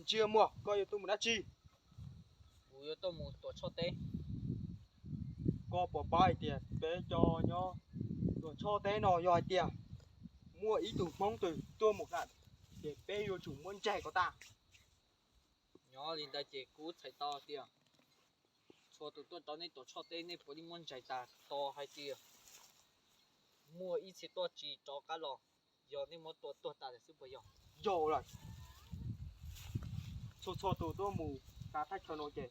chưa mua coi như tôi muốn đã chi Ui tôi muốn tổ cho té. có bỏ bài tiền để cho nhó rồi cho té nó rồi tiền mua ý tưởng mong từ tôi một lần để bây giờ chủ muốn chạy của ta Nhỏ lên đây chỉ cú chạy to tiền. Cho tôi tao nên tổ cho té nên bố đi muốn chạy ta to hay tiền. Mua ít chỉ to chỉ cho cá lò. Giờ nên muốn tổ ta để giúp bây giờ. rồi rồi cho tôi mù ta thách cho nó chạy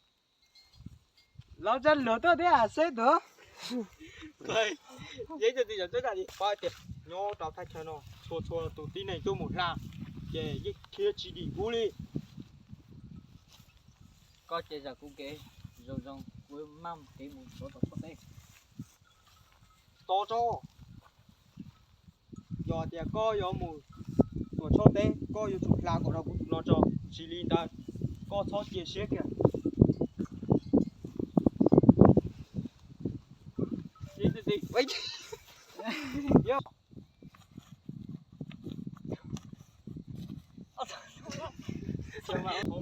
lão dân lửa tôi thế à sẽ được đây giấy cho tôi tới là gì bao tiền nhó tao thách cho nó cho tôi tí này tôi một là để cái kia chỉ đi u đi Có chơi giờ cũng kế. Rồi rồi cuối mâm cái muốn tổ cho té. to cho giờ thì có giờ mù tuổi cho té có giờ chụp là của nó cho chỉ linh đây có cho chia sẻ kìa gì vậy yo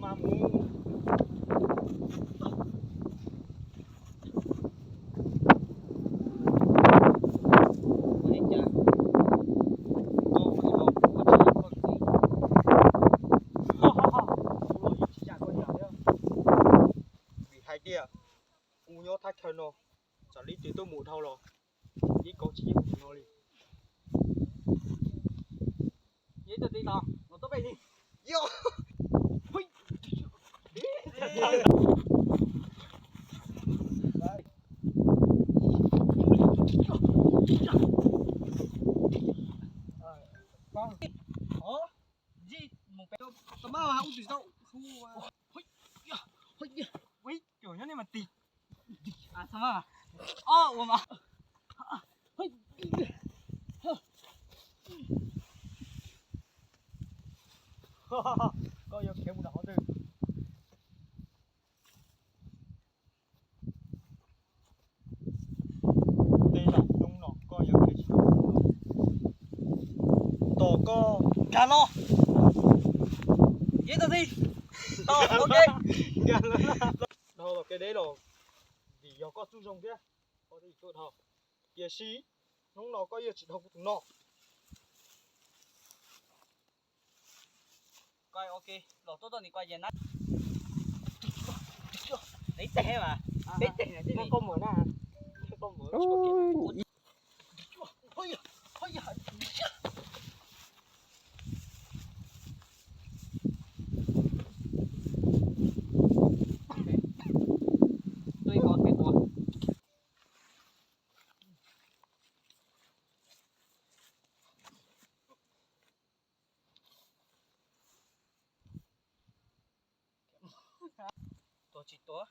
mà mù hai kia u nhớ thách thân nó chả lý từ tôi mù thâu rồi chỉ có chỉ của nó đi Giấy cho tí to. Nó tốt bay đi. yo con Gì một cái tao mau không gì đâu không ui kiểu như này mà tì à sao mà. Ô mà. có giờ kéo một đỏ từ đây là nung nọ có giờ kéo tổ co Cá lo. Giấy tờ gì? To ok. gan lớn đâu là cái đấy rồi vì giờ có chú rồng kia có gì tốt học kia xí nung nọ có giờ chỉ học thằng nọ Coi ok. Lột tốt tốt thì coi về nát. Đấy tè mà. Đấy tè là cái gì? có mở nè có mở Ôi. Tôi có cái tua. Tua chỉ tua.